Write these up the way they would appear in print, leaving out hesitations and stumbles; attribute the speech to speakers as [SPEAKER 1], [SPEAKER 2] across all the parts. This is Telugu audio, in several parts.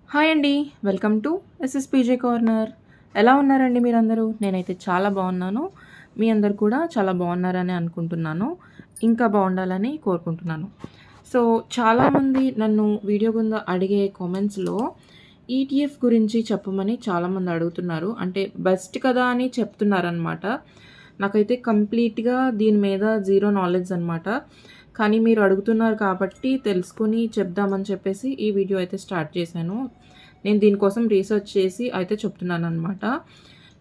[SPEAKER 1] హాయ్ అండి. Welcome to SSPJ corner. ఎలా ఉన్నారండి మీరందరూ? నేనైతే చాలా బాగున్నాను. మీ అందరూ కూడా చాలా బాగున్నారని అనుకుంటున్నాను. ఇంకా బాగుండాలని కోరుకుంటున్నాను. సో, చాలామంది నన్ను వీడియో కింద అడిగే కామెంట్స్‌లో ఈటీఎఫ్ గురించి చెప్పమని చాలామంది అడుగుతున్నారు. అంటే బెస్ట్ కదా అని చెప్తున్నారనమాట. నాకైతే కంప్లీట్‌గా దీని మీద జీరో నాలెడ్జ్ అనమాట. కానీ మీరు అడుగుతున్నారు కాబట్టి తెలుసుకొని చెప్దామని చెప్పేసి ఈ వీడియో అయితే స్టార్ట్ చేశాను. నేను దీనికోసం రీసెర్చ్ చేసి అయితే చెప్తున్నాననమాట.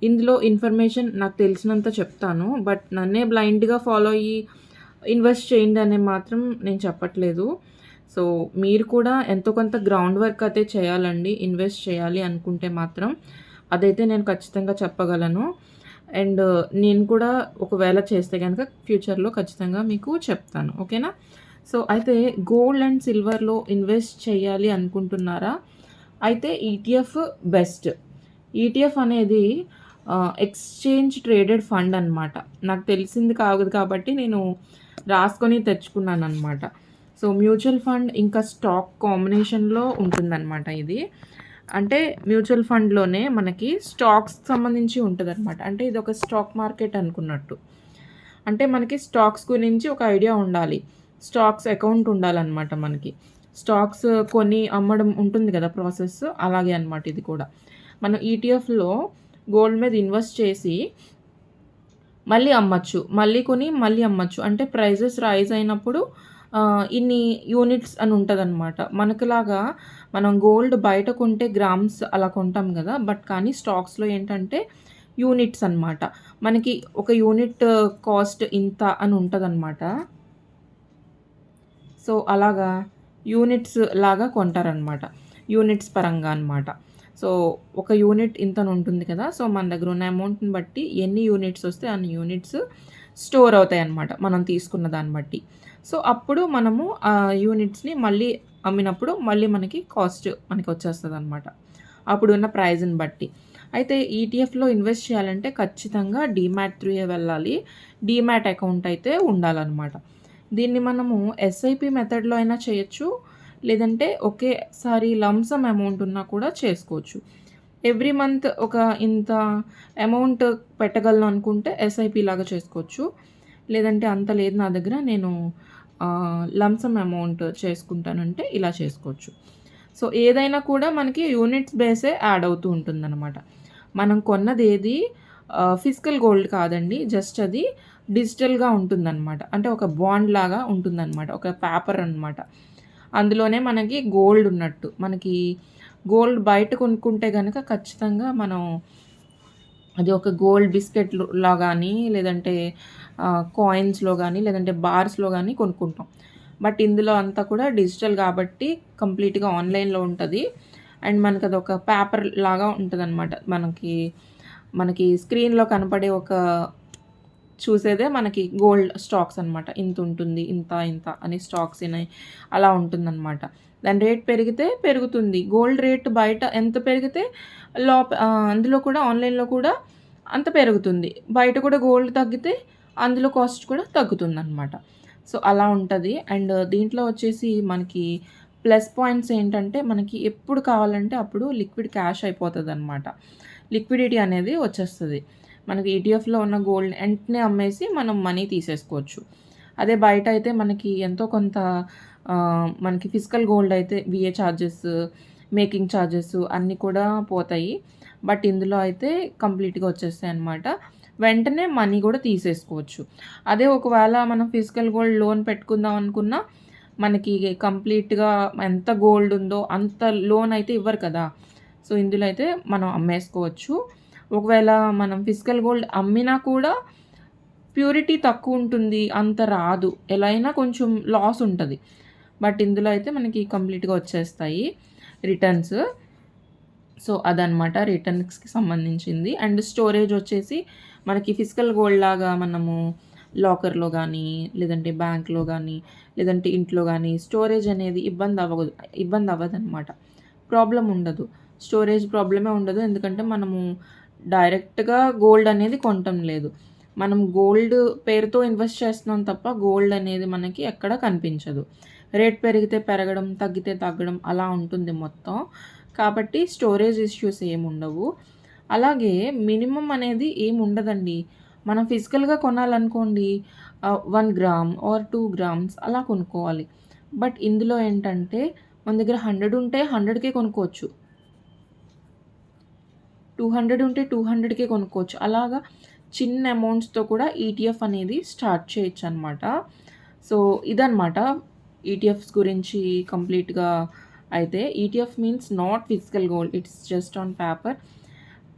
[SPEAKER 1] ఇందులో ఇన్ఫర్మేషన్ నాకు తెలిసినంత చెప్తాను. బట్ నన్నే బ్లైండ్‌గా ఫాలో అయ్యి ఇన్వెస్ట్ చేయండి అని మాత్రం నేను చెప్పట్లేదు. సో, మీరు కూడా ఎంతో కొంత గ్రౌండ్ వర్క్ అయితే చేయాలండి. ఇన్వెస్ట్ చేయాలి అనుకుంటే మాత్రం. అదైతే నేను ఖచ్చితంగా చెప్పగలను. అండ్ నేను కూడా ఒకవేళ చేస్తే గనక ఫ్యూచర్‌లో ఖచ్చితంగా మీకు చెప్తాను. ఓకేనా? సో, అయితే గోల్డ్ అండ్ సిల్వర్‌లో ఇన్వెస్ట్ చేయాలి అనుకుంటున్నారా? అయితే ఈటీఎఫ్ బెస్ట్. ఈటీఎఫ్ అనేది ఎక్స్‌చేంజ్ ట్రేడెడ్ ఫండ్ అనమాట. నాకు తెలిసింది కాదు కాబట్టి నేను రాసుకొని తెచ్చుకున్నాననమాట. సో, మ్యూచువల్ ఫండ్ ఇంకా స్టాక్ కాంబినేషన్‌లో ఉంటుందనమాట ఇది. అంటే మ్యూచువల్ ఫండ్‌లోనే మనకి స్టాక్స్‌కి సంబంధించి ఉంటదనమాట. అంటే ఇదొక స్టాక్ మార్కెట్ అనుకున్నట్టు. అంటే మనకి స్టాక్స్ గురించి ఒక ఐడియా ఉండాలి. స్టాక్స్ అకౌంట్ ఉండాలనమాట మనకి. స్టాక్స్ కొని అమ్మడం ఉంటుంది కదా ప్రాసెస్. అలాగే అనమాట ఇది కూడా. మనం ఈటీఎఫ్‌లో గోల్డ్ మీద ఇన్వెస్ట్ చేసి మళ్ళీ అమ్మచ్చు. మళ్ళీ కొని మళ్ళీ అమ్మచ్చు. అంటే ప్రైజెస్ రైజ్ అయినప్పుడు ఇన్ని యూనిట్స్ అని ఉంటదనమాట. మనకులాగా మనం గోల్డ్ బయట కొంటే గ్రామ్స్ అలా కొంటాం గదా! బట్ కానీ స్టాక్స్‌లో ఏంటంటే యూనిట్స్ అనమాట. మనకి ఒక యూనిట్ కాస్ట్ ఇంత అని ఉంటదనమాట. సో, అలాగా యూనిట్స్ లాగా కొంటారనమాట. యూనిట్స్ పరంగా అనమాట. సో, ఒక యూనిట్ ఇంతనుంటుంది కదా! సో, మన దగ్గర ఉన్న అమౌంట్‌ని బట్టి ఎన్ని యూనిట్స్ వస్తే అన్ని యూనిట్స్ స్టోర్ అవుతాయన్నమాట. మనం తీసుకున్న దాన్ని బట్టి. సో, అప్పుడు మనము ఆ యూనిట్స్‌ని మళ్ళీ అమ్మినప్పుడు మళ్ళీ మనకి కాస్ట్ మనకొచ్చేస్తదనమాట. అప్పుడున్న ప్రైజ్‌ని బట్టి. అయితే ఈటీఎఫ్‌లో ఇన్వెస్ట్ చేయాలంటే ఖచ్చితంగా డీమ్యాట్ త్రూయే వెళ్ళాలి. డీమ్యాట్ అకౌంట్ అయితే ఉండాలనమాట. దీన్ని మనము ఎస్ఐపి మెథడ్‌లో అయినా చేయొచ్చు. లేదంటే ఒకేసారి లంప్ సమ్ అమౌంట్ ఉన్నా కూడా చేసుకోవచ్చు. ఎవ్రీ మంత్ ఒక ఇంత అమౌంట్ పెట్టగలను అనుకుంటే ఎస్ఐపి లాగా చేసుకోవచ్చు. లేదంటే అంత లేదు నా దగ్గర నేను లంప్ సమ్ అమౌంట్ చేసుకుంటానంటే ఇలా చేసుకోవచ్చు. సో, ఏదైనా కూడా మనకి యూనిట్స్ బేసే యాడ్ అవుతూ ఉంటుందనమాట. మనం కొన్నదేది ఫిజికల్ గోల్డ్ కాదండి. జస్ట్ అది డిజిటల్‌గా ఉంటుందనమాట. అంటే ఒక బాండ్ లాగా ఉంటుందనమాట. ఒక పేపర్ అనమాట. అందులోనే మనకి గోల్డ్ ఉన్నట్టు. మనకి గోల్డ్ బయట కొనుక్కుంటే గనక ఖచ్చితంగా మనం అది ఒక గోల్డ్ బిస్కెట్‌లా గానీ, లేదంటే కాయిన్స్‌లో గానీ, లేదంటే బార్స్‌లో గానీ కొనుక్కుంటాం. బట్ ఇందులో అంతా కూడా డిజిటల్ గాబట్టి కంప్లీట్‌గా ఆన్‌లైన్‌లో ఉంటది. అండ్ మనకదొక పేపర్ లాగా ఉంటదనమాట. మనకి స్క్రీన్‌లో కనపడే చూసేదే మనకి గోల్డ్ స్టాక్స్ అనమాట. ఇంతుంటుంది, ఇంత అని స్టాక్స్ అలా ఉంటుందనమాట. దాని రేట్ పెరిగితే పెరుగుతుంది. గోల్డ్ రేట్ బయట ఎంత పెరిగితే అందులో కూడా ఆన్‌లైన్‌లో కూడా అంత పెరుగుతుంది. బయట కూడా గోల్డ్ తగ్గితే అందులో కాస్ట్ కూడా తగ్గుతుందనమాట. సో, అలా ఉంటది. అండ్ దీంట్లో వచ్చేసి మనకి ప్లస్ పాయింట్స్ ఏంటంటే, మనకి ఎప్పుడు కావాలంటే అప్పుడు లిక్విడ్ క్యాష్ అయిపోతదనమాట. లిక్విడిటీ అనేది వచ్చేస్తది. మనకి ఈటీఎఫ్‌లో ఉన్న గోల్డ్ వెంటనే అమ్మేసి మనం మనీ తీసేసుకోవచ్చు. అదే బయట అయితే మనకి ఎంతో కొంత మనకి ఫిజికల్ గోల్డ్ అయితే వీఏ చార్జెస్, మేకింగ్ చార్జెస్ అన్నీ కూడా పోతాయి. బట్ ఇందులో అయితే కంప్లీట్‌గా వచ్చేస్తాయన్నమాట. వెంటనే మనీ కూడా తీసేసుకోవచ్చు. అదే ఒకవేళ మనం ఫిజికల్ గోల్డ్ లోన్ పెట్టుకుందాం అనుకున్నా, మనకి కంప్లీట్‌గా ఎంత గోల్డ్ ఉందో అంత లోన్ అయితే ఇవ్వరు కదా! సో, ఇందులో అయితే మనం అమ్మేసుకోవచ్చు. ఒకవేళ మనం ఫిజికల్ గోల్డ్ అమ్మినా కూడా ప్యూరిటీ తక్కువుంటుంది. అంత రాదు. ఎలా అయినా కొంచెం లాస్ ఉంటది. బట్ ఇందులో అయితే మనకి కంప్లీట్‌గా వచ్చేస్తాయి రిటర్న్స్. సో, అదనమాట రిటర్న్స్‌కి సంబంధించింది. అండ్ స్టోరేజ్ వచ్చేసి మనకి ఫిజికల్ గోల్డ్ లాగా మనము లాకర్‌లో గానీ, లేదంటే బ్యాంక్‌లో గానీ, లేదంటే ఇంట్లో గానీ స్టోరేజ్ అనేది ఇబ్బందవ్వదనమాట. ప్రాబ్లమ్ ఉండదు. స్టోరేజ్ ప్రాబ్లమే ఉండదు. ఎందుకంటే మనము డైరెక్ట్‌గా గోల్డ్ అనేది కొనటం లేదు. మనం గోల్డ్ పేరుతో ఇన్వెస్ట్ చేస్తున్నాం తప్ప గోల్డ్ అనేది మనకి ఎక్కడ కనిపించదు. రేట్ పెరిగితే పెరగడం, తగ్గితే తగ్గడం అలా ఉంటుంది మొత్తం. కాబట్టి స్టోరేజ్ ఇష్యూస్ ఏముండవు. అలాగే మినిమమ్ అనేది ఏముండదండి. మనం ఫిజికల్‌గా కొనాలనుకోండి 1 గ్రామ్ ఆర్ 2 గ్రామ్స్ అలా కొనుక్కోవాలి. బట్ ఇందులో ఏంటంటే మన దగ్గర 100 ఉంటే 100కే కొనుక్కోవచ్చు. 200 ఉంటే 200కే కొనుక్కోవచ్చు. అలాగా చిన్న అమౌంట్స్‌తో కూడా ఈటీఎఫ్ అనేది స్టార్ట్ చేయొచ్చనమాట. సో, ఇదనమాట ఈటీఎఫ్స్ గురించి కంప్లీట్‌గా అయితే. ETF means not physical gold. It's just on paper.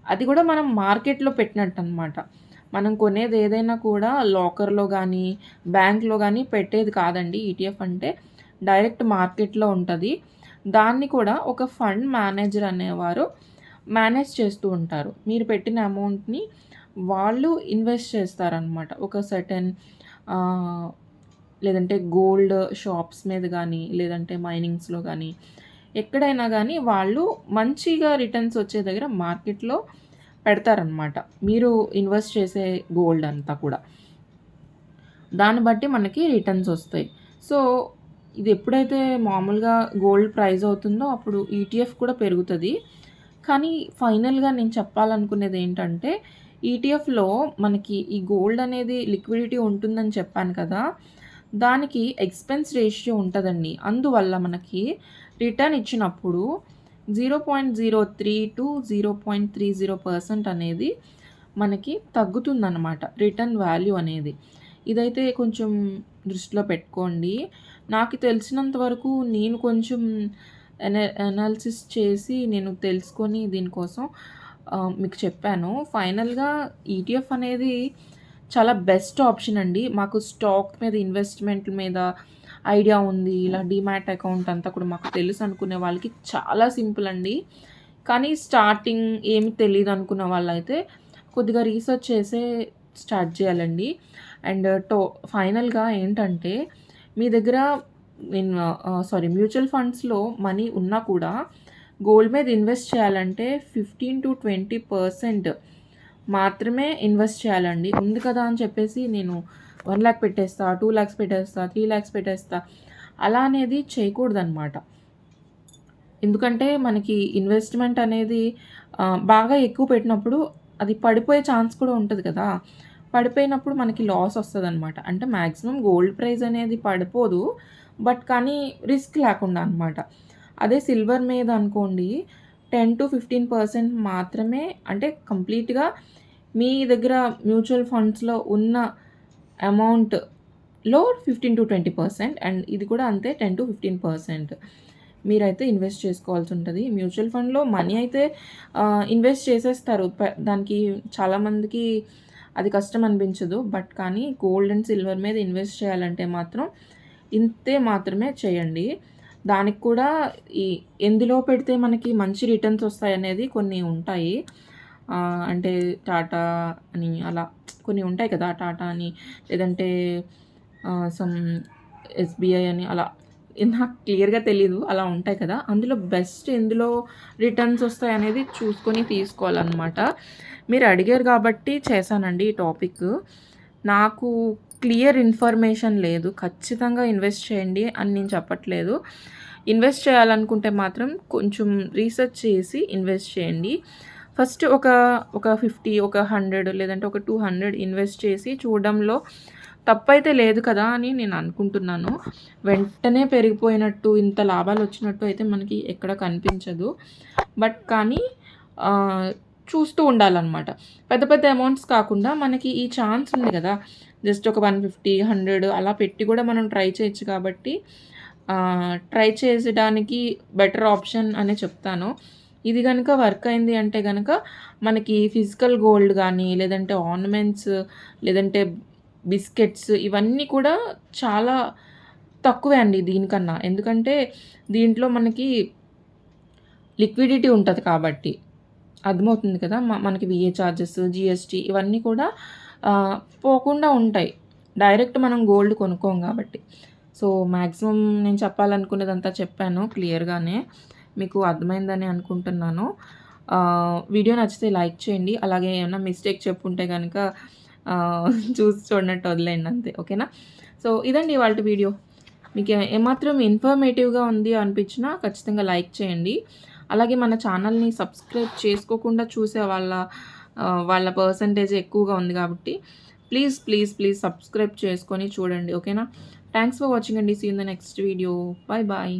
[SPEAKER 1] అది కూడా మనం మార్కెట్‌లో పెట్టినట్టనమాట. మనం కొనేది ఏదైనా కూడా లాకర్‌లో గానీ, బ్యాంక్‌లో గానీ పెట్టేది కాదండి ఈటీఎఫ్ అంటే. డైరెక్ట్ మార్కెట్‌లో ఉంటది. దాన్ని కూడా ఒక ఫండ్ మేనేజర్ అనేవారు మేనేజ్ చేస్తూ ఉంటారు. మీరు పెట్టిన అమౌంట్‌ని వాళ్ళు ఇన్వెస్ట్ చేస్తారనమాట. ఒక సర్టెన్ ఆహ్, లేదంటే గోల్డ్ షాప్స్ మీద గానీ, లేదంటే మైనింగ్స్‌లో గానీ, ఎక్కడైనా గానీ వాళ్ళు మంచిగా రిటర్న్స్ వచ్చే దగ్గర మార్కెట్‌లో పెడతారనమాట. మీరు ఇన్వెస్ట్ చేసే గోల్డ్ అంతా కూడా. దాన్ని బట్టి మనకి రిటర్న్స్ ఒస్తాయి. సో, ఇది ఎప్పుడైతే మామూలుగా గోల్డ్ ప్రైస్ అవుతుందో అప్పుడు ఈటీఎఫ్ కూడా పెరుగుతది. కానీ ఫైనల్‌గా నేను చెప్పాలనుకునేదేంటంటే, ఈటీఎఫ్‌లో మనకి ఈ గోల్డ్ అనేది లిక్విడిటీ ఉంటుందని చెప్పాను కదా! దానికి ఎక్స్‌పెన్స్ రేషియో ఉంటదండి. అందువల్ల మనకి రిటర్న్ ఇచ్చినప్పుడు 0.03-0.30% అనేది మనకి తగ్గుతుందనమాట. రిటర్న్ వాల్యూ అనేది. ఇదైతే కొంచెం దృష్టిలో పెట్టుకోండి. నాకు తెలిసినంత వరకు నేను కొంచెం అనాలిసిస్ చేసి నేను తెలుసుకొని దీనికోసం మీకు చెప్పాను. ఫైనల్‌గా ఈటీఎఫ్ అనేది చాలా బెస్ట్ ఆప్షన్ అండి. మాకు స్టాక్ మీద ఇన్వెస్ట్‌మెంట్‌ల మీద ఐడియా ఉంది. ఇలా డీమ్యాట్ అకౌంట్ అంతా కూడా మాకు తెలుసు అనుకునే వాళ్ళకి చాలా సింపుల్ అండి. కానీ స్టార్టింగ్ ఏమి తెలీదనుకున్న వాళ్ళైతే కొద్దిగా రీసెర్చ్ చేసే స్టార్ట్ చేయాలండి. అండ్ ఫైనల్‌గా ఏంటంటే మీ దగ్గర మ్యూచువల్ ఫండ్స్‌లో మనీ ఉన్నా కూడా గోల్డ్ మీద ఇన్వెస్ట్ చేయాలంటే 15-20% మాత్రమే ఇన్వెస్ట్ చేయాలండి. ఉంది కదా అని చెప్పేసి నేను 1,00,000 పెట్టేస్తా, 2,00,000 పెట్టేస్తా, 3,00,000 పెట్టేస్తా అలా అనేది చేయకూడదనమాట. ఎందుకంటే మనకి ఇన్వెస్ట్‌మెంట్ అనేది బాగా ఎక్కువ పెట్టినప్పుడు అది పడిపోయే ఛాన్స్ కూడా ఉంటది కదా! పడిపోయినప్పుడు మనకి లాస్ ఒస్తదనమాట. అంటే మాక్సిమం గోల్డ్ ప్రైస్ అనేది పడిపోదు. బట్ కానీ రిస్క్ లేకుండా అనమాట. అదే సిల్వర్ మీద అనుకోండి 10-15% మాత్రమే అంటే కంప్లీట్‌గా మీ దగ్గర మ్యూచువల్ ఫండ్స్‌లో ఉన్న అమౌంట్‌లో 15-20% అండ్ ఇది కూడా అంతే 10-15% మీరైతే ఇన్వెస్ట్ చేసుకోవాల్సుంటది. మ్యూచువల్ ఫండ్‌లో మనీ అయితే ఇన్వెస్ట్ చేసేస్తారు. దానికి చాలామందికి అది కష్టం అనిపించదు. బట్ కానీ గోల్డ్ అండ్ సిల్వర్ మీద ఇన్వెస్ట్ చేయాలంటే మాత్రం ఇంతే మాత్రమే చేయండి. దానికి కూడా ఈ ఎందులో పెడితే మనకి మంచి రిటర్న్స్ వస్తాయనేది కొన్ని ఉంటాయి. అంటే టాటా అని అలా కొన్ని ఉంటాయి కదా! టాటా అని లేదంటే సమ్ ఎస్‌బీఐ అని అలా నాకు క్లియర్‌గా తెలీదు. అలా ఉంటాయి కదా! అందులో బెస్ట్ ఎందులో రిటర్న్స్ వస్తాయనేది చూసుకొని తీసుకోవాలనమాట. మీరు అడిగారు కాబట్టి చేశానండి ఈ టాపిక్. నాకు క్లియర్ ఇన్ఫర్మేషన్ లేదు. ఖచ్చితంగా ఇన్వెస్ట్ చేయండి అని నేను చెప్పట్లేదు. ఇన్వెస్ట్ చేయాలనుకుంటే మాత్రం కొంచెం రీసెర్చ్ చేసి ఇన్వెస్ట్ చేయండి. ఫస్ట్ ఒక 50, ఒక 100 లేదంటే ఒక 200 ఇన్వెస్ట్ చేసి చూడడంలో తప్పైతే లేదు కదా అని నేను అనుకుంటున్నాను. వెంటనే పెరిగిపోయినట్టు, ఇంత లాభాలొచ్చినట్టు అయితే మనకి ఎక్కడ కనిపించదు. బట్ కానీ చూస్తూ ఉండాలనమాట. పెద్ద పెద్ద అమౌంట్స్ కాకుండా మనకి ఈ ఛాన్స్ ఉంది గదా! జస్ట్ ఒక 150, 100 అలా పెట్టి కూడా మనం ట్రై చేయొచ్చు కాబట్టి ట్రై చేసడానికి బెటర్ ఆప్షన్ అనే చెప్తాను. ఇది గనుక వర్క్ అయింది అంటే గనక మనకి ఫిజికల్ గోల్డ్ గానీ, లేదంటే ఆర్నమెంట్స్, లేదంటే బిస్కెట్స్ ఇవన్నీ కూడా చాలా తక్కువే అండి దీనికన్నా. ఎందుకంటే దీంట్లో మనకి లిక్విడిటీ ఉంటది కాబట్టి. అర్థమవుతుంది కదా! మనకి వీఏ చార్జెస్, జీఎస్టీ ఇవన్నీ కూడా పోకుండా ఉంటాయి. డైరెక్ట్ మనం గోల్డ్ కొనుక్కోం కాబట్టి. సో, మాక్సిమం నేను చెప్పాలనుకున్నదంతా చెప్పాను క్లియర్‌గానే. మీకు అర్థమైందని అనుకుంటున్నాను. వీడియో నచ్చితే లైక్ చేయండి. అలాగే ఏమన్నా మిస్టేక్ చెప్పుంటే గనక చూసి చూడనట్టు వదిలేయండి అంతే. ఓకేనా? సో, ఇదండి ఇవాల్టి వీడియో. మీకు ఏమాత్రం ఇన్ఫర్మేటివ్‌గా ఉంది అనిపించినా ఖచ్చితంగా లైక్ చేయండి. అలాగే మన ఛానల్‌ని సబ్స్క్రైబ్ చేసుకోకుండా చూసే వాళ్ళ పర్సెంటేజ్ ఎక్కువగా ఉంది కాబట్టి ప్లీజ్ సబ్స్క్రైబ్ చేసుకొని చూడండి. ఓకేనా? థాంక్స్ ఫర్ వాచింగ్ అండి. See you in the next video. By.